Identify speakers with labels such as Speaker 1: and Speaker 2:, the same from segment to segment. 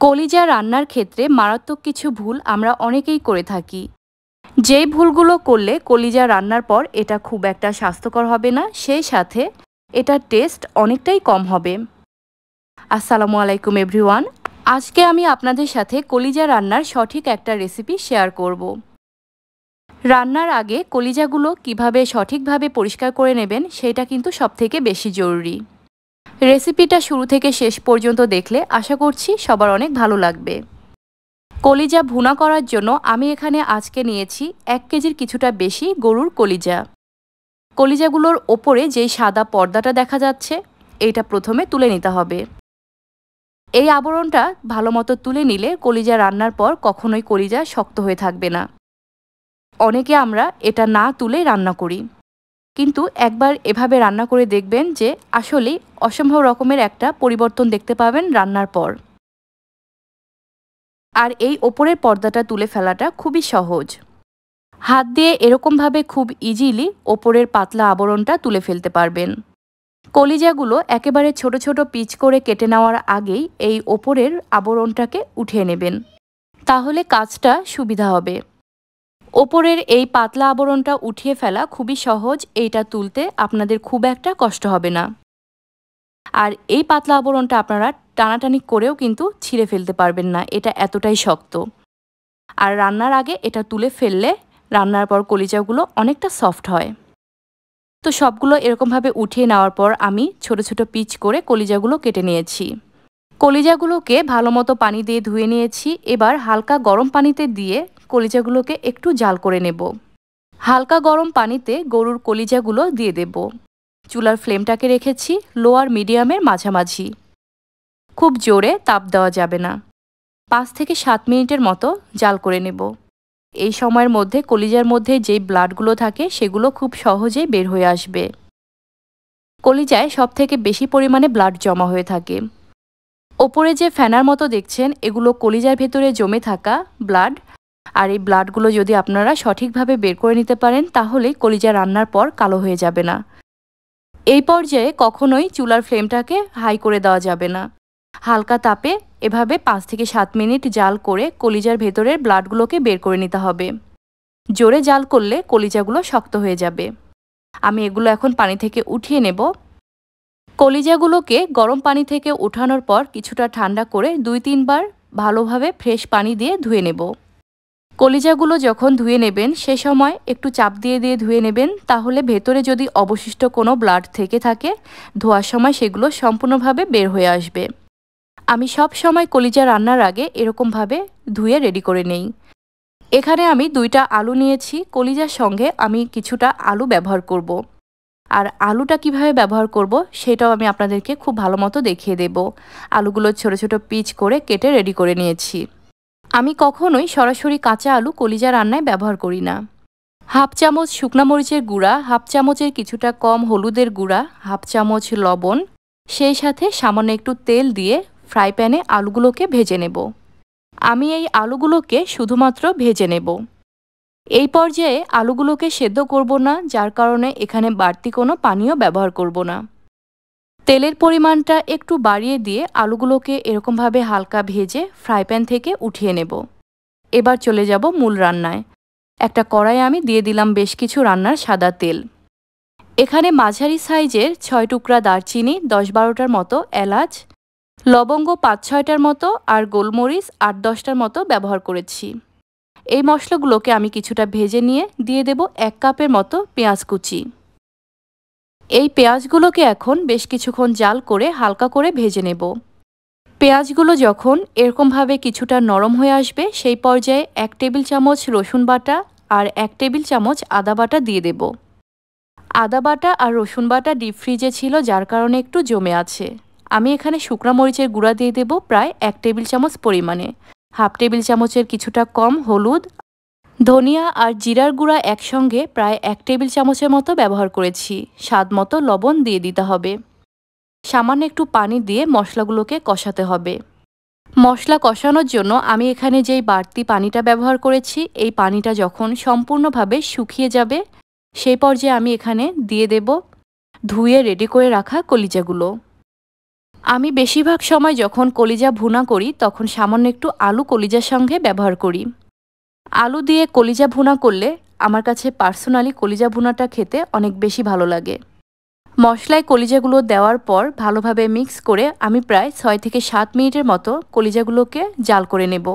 Speaker 1: কলিজা রান্নার ক্ষেত্রে মারাত্মক কিছু ভুল আমরা অনেকেই করে থাকি। যেই ভুলগুলো করলে কলিজা রান্নার পর এটা খুব একটা স্বাস্থ্যকর হবে না, সেই সাথে এটার টেস্ট অনেকটাই কম হবে। আসসালামু আলাইকুম এভরিওয়ান। আজকে আমি আপনাদের সাথে কলিজা রান্নার সঠিক একটা রেসিপি শেয়ার করব। রান্নার আগে কলিজাগুলো কিভাবে সঠিকভাবে পরিষ্কার করে নেবেন সেটা কিন্তু সবথেকে বেশি জরুরি। রেসিপিটা শুরু থেকে শেষ পর্যন্ত দেখলে আশা করছি সবার অনেক ভালো লাগবে। কলিজা ভুনা করার জন্য আমি এখানে আজকে নিয়েছি 1 কেজির কিছুটা বেশি গরুর কলিজা। কলিজাগুলোর ওপরে যেই সাদা পর্দাটা দেখা যাচ্ছে, এইটা প্রথমে তুলে নিতে হবে। এই আবরণটা ভালো মতো তুলে নিলে কলিজা রান্নার পর কখনোই কলিজা শক্ত হয়ে থাকবে না। অনেকে আমরা এটা না তুলে রান্না করি, কিন্তু একবার এভাবে রান্না করে দেখবেন যে আসলেই অসম্ভব রকমের একটা পরিবর্তন দেখতে পাবেন রান্নার পর। আর এই ওপরের পর্দাটা তুলে ফেলাটা খুবই সহজ। হাত দিয়ে এরকমভাবে খুব ইজিলি ওপরের পাতলা আবরণটা তুলে ফেলতে পারবেন। কলিজাগুলো একেবারে ছোট ছোট পিচ করে কেটে নেওয়ার আগেই এই ওপরের আবরণটাকে উঠিয়ে নেবেন, তাহলে কাজটা সুবিধা হবে। ওপরের এই পাতলা আবরণটা উঠিয়ে ফেলা খুবই সহজ, এইটা তুলতে আপনাদের খুব একটা কষ্ট হবে না। আর এই পাতলা আবরণটা আপনারা টানাটানি করেও কিন্তু ছিঁড়ে ফেলতে পারবেন না, এটা এতটাই শক্ত। আর রান্নার আগে এটা তুলে ফেললে রান্নার পর কলিজাগুলো অনেকটা সফট হয়। তো সবগুলো এরকমভাবে উঠিয়ে নেওয়ার পর আমি ছোট ছোট পিচ করে কলিজাগুলো কেটে নিয়েছি। কলিজাগুলোকে ভালো মতো পানি দিয়ে ধুয়ে নিয়েছি। এবার হালকা গরম পানিতে দিয়ে কলিজাগুলোকে একটু জাল করে নেব। হালকা গরম পানিতে গরুর কলিজাগুলো দিয়ে দেব। চুলার ফ্লেমটাকে রেখেছি লো আর মিডিয়ামের মাঝামাঝি। খুব জোরে তাপ দেওয়া যাবে না। 5 থেকে 7 মিনিটের মতো জাল করে নেব। এই সময়ের মধ্যে কলিজার মধ্যে যেই ব্লাডগুলো থাকে সেগুলো খুব সহজেই বের হয়ে আসবে। কলিজায় সবথেকে বেশি পরিমাণে ব্লাড জমা হয়ে থাকে। ওপরে যে ফেনার মতো দেখছেন, এগুলো কলিজার ভেতরে জমে থাকা ব্লাড। আর এই ব্লাডগুলো যদি আপনারা সঠিকভাবে বের করে নিতে পারেন, তাহলেই কলিজা রান্নার পর কালো হয়ে যাবে না। এই পর্যায়ে কখনোই চুলার ফ্লেমটাকে হাই করে দেওয়া যাবে না। হালকা তাপে এভাবে 5 থেকে 7 মিনিট জাল করে কলিজার ভেতরের ব্লাডগুলোকে বের করে নিতে হবে। জোরে জাল করলে কলিজাগুলো শক্ত হয়ে যাবে। আমি এগুলো এখন পানি থেকে উঠিয়ে নেব। কলিজাগুলোকে গরম পানি থেকে ওঠানোর পর কিছুটা ঠান্ডা করে 2-3 বার ভালোভাবে ফ্রেশ পানি দিয়ে ধুয়ে নেব। কলিজাগুলো যখন ধুয়ে নেবেন সে সময় একটু চাপ দিয়ে দিয়ে ধুয়ে নেবেন, তাহলে ভেতরে যদি অবশিষ্ট কোনো ব্লাড থেকে থাকে ধোয়ার সময় সেগুলো সম্পূর্ণভাবে বের হয়ে আসবে। আমি সব সময় কলিজা রান্নার আগে এরকমভাবে ধুয়ে রেডি করে নেই। এখানে আমি 2টা আলু নিয়েছি। কলিজার সঙ্গে আমি কিছুটা আলু ব্যবহার করব। আর আলুটা কিভাবে ব্যবহার করব সেটাও আমি আপনাদেরকে খুব ভালো মতো দেখিয়ে দেব। আলুগুলো ছোট ছোট পিচ করে কেটে রেডি করে নিয়েছি। আমি কখনোই সরাসরি কাঁচা আলু কলিজা রান্নায় ব্যবহার করি না। 1/2 চামচ শুকনা মরিচের গুঁড়া, 1/2 চামচের কিছুটা কম হলুদের গুঁড়া, 1/2 চামচ লবণ, সেই সাথে সামান্য একটু তেল দিয়ে ফ্রাই প্যানে আলুগুলোকে ভেজে নেব। আমি এই আলুগুলোকে শুধুমাত্র ভেজে নেব। এই পর্যায়ে আলুগুলোকে সেদ্ধ করব না, যার কারণে এখানে বাড়তি কোনো পানিও ব্যবহার করব না। তেলের পরিমাণটা একটু বাড়িয়ে দিয়ে আলুগুলোকে এরকমভাবে হালকা ভেজে ফ্রাই প্যান থেকে উঠিয়ে নেব। এবার চলে যাব মূল রান্নায়। একটা কড়াইয়ে আমি দিয়ে দিলাম বেশ কিছু রান্নার সাদা তেল। এখানে মাঝারি সাইজের 6 টুকরা দারচিনি, 10-12টার মতো এলাচ, লবঙ্গ 5-6টার মতো আর গোলমরিচ 8-10টার মতো ব্যবহার করেছি। এই মশলাগুলোকে আমি কিছুটা ভেজে নিয়ে দিয়ে দেব 1 কাপের মতো পেঁয়াজ কুচি। এই পেঁয়াজগুলোকে এখন বেশ কিছুক্ষণ জাল করে হালকা করে ভেজে নেব। পেঁয়াজগুলো যখন এরকমভাবে কিছুটা নরম হয়ে আসবে সেই পর্যায়ে 1 টেবিল চামচ রসুন বাটা আর 1 টেবিল চামচ আদা বাটা দিয়ে দেব। আদা বাটা আর রসুন বাটা ডিপ ফ্রিজে ছিল, যার কারণে একটু জমে আছে। আমি এখানে শুকনা মরিচের গুঁড়া দিয়ে দেব প্রায় 1 টেবিল চামচ পরিমাণে, 1/2 টেবিল চামচের কিছুটা কম হলুদ, ধনিয়া আর জিরার গুঁড়া একসঙ্গে প্রায় 1 টেবিল চামচের মতো ব্যবহার করেছি। স্বাদ মতো লবণ দিয়ে দিতে হবে। সামান্য একটু পানি দিয়ে মশলাগুলোকে কষাতে হবে। মশলা কষানোর জন্য আমি এখানে যেই বাড়তি পানিটা ব্যবহার করেছি, এই পানিটা যখন সম্পূর্ণভাবে শুকিয়ে যাবে সেই পর্যায়ে আমি এখানে দিয়ে দেব ধুয়ে রেডি করে রাখা কলিজাগুলো। আমি বেশিরভাগ সময় যখন কলিজা ভুনা করি তখন সামান্য একটু আলু কলিজার সঙ্গে ব্যবহার করি। আলু দিয়ে কলিজা ভুনা করলে আমার কাছে পার্সোনালি কলিজা ভুনাটা খেতে অনেক বেশি ভালো লাগে। মশলায় কলিজাগুলো দেওয়ার পর ভালোভাবে মিক্স করে আমি প্রায় 6 থেকে 7 মিনিটের মতো কলিজাগুলোকে জাল করে নেব।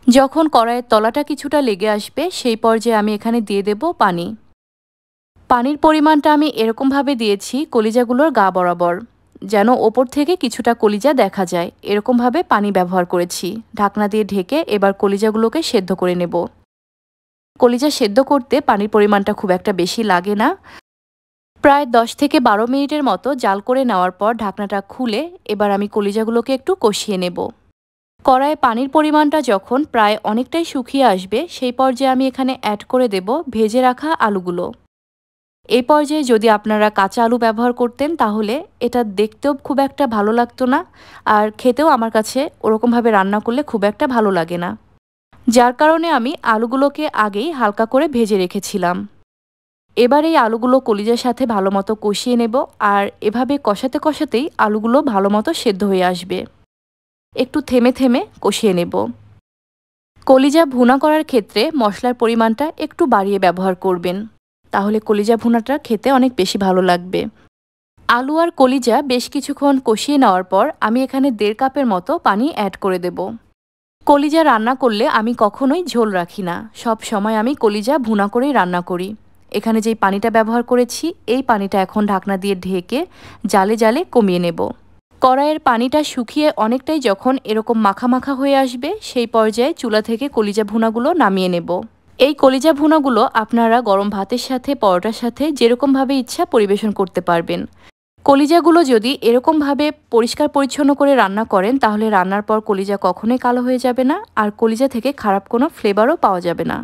Speaker 1: যখন কড়াইয়ের তলাটা কিছুটা লেগে আসবে সেই পর্যায়ে আমি এখানে দিয়ে দেব পানি। পানির পরিমাণটা আমি এরকমভাবে দিয়েছি কলিজাগুলোর গা বরাবর, যেন ওপর থেকে কিছুটা কলিজা দেখা যায়, এরকমভাবে পানি ব্যবহার করেছি। ঢাকনা দিয়ে ঢেকে এবার কলিজাগুলোকে সেদ্ধ করে নেব। কলিজা সেদ্ধ করতে পানির পরিমাণটা খুব একটা বেশি লাগে না। প্রায় 10 থেকে 12 মিনিটের মতো জাল করে নেওয়ার পর ঢাকনাটা খুলে এবার আমি কলিজাগুলোকে একটু কষিয়ে নেব। কড়াইয়ে পানির পরিমাণটা যখন প্রায় অনেকটাই শুকিয়ে আসবে সেই পর্যায়ে আমি এখানে অ্যাড করে দেব ভেজে রাখা আলুগুলো। এই পর্যায়ে যদি আপনারা কাঁচা আলু ব্যবহার করতেন তাহলে এটা দেখতেও খুব একটা ভালো লাগতো না, আর খেতেও আমার কাছে ওরকমভাবে রান্না করলে খুব একটা ভালো লাগে না। যার কারণে আমি আলুগুলোকে আগেই হালকা করে ভেজে রেখেছিলাম। এবার এই আলুগুলো কলিজার সাথে ভালোমতো কষিয়ে নেব, আর এভাবে কষাতে কষাতেই আলুগুলো ভালোমতো সেদ্ধ হয়ে আসবে। একটু থেমে থেমে কষিয়ে নেব। কলিজা ভুনা করার ক্ষেত্রে মশলার পরিমাণটা একটু বাড়িয়ে ব্যবহার করবেন, তাহলে কলিজা ভুনাটা খেতে অনেক বেশি ভালো লাগবে। আলু আর কলিজা বেশ কিছুক্ষণ কষিয়ে নেওয়ার পর আমি এখানে 1.5 কাপের মতো পানি অ্যাড করে দেব। কলিজা রান্না করলে আমি কখনোই ঝোল রাখি না, সব সময় আমি কলিজা ভুনা করেই রান্না করি। এখানে যেই পানিটা ব্যবহার করেছি এই পানিটা এখন ঢাকনা দিয়ে ঢেকে জালে জালে কমিয়ে নেব। কড়াইয়ের পানিটা শুকিয়ে অনেকটাই যখন এরকম মাখা মাখা হয়ে আসবে সেই পর্যায়ে চুলা থেকে কলিজা ভুনাগুলো নামিয়ে নেব। এই কলিজা ভুনাগুলো আপনারা গরম ভাতের সাথে, পরোটার সাথে যেরকমভাবে ইচ্ছা পরিবেশন করতে পারবেন। কলিজাগুলো যদি এরকমভাবে পরিষ্কার পরিচ্ছন্ন করে রান্না করেন তাহলে রান্নার পর কলিজা কখনোই কালো হয়ে যাবে না, আর কলিজা থেকে খারাপ কোনো ফ্লেভারও পাওয়া যাবে না।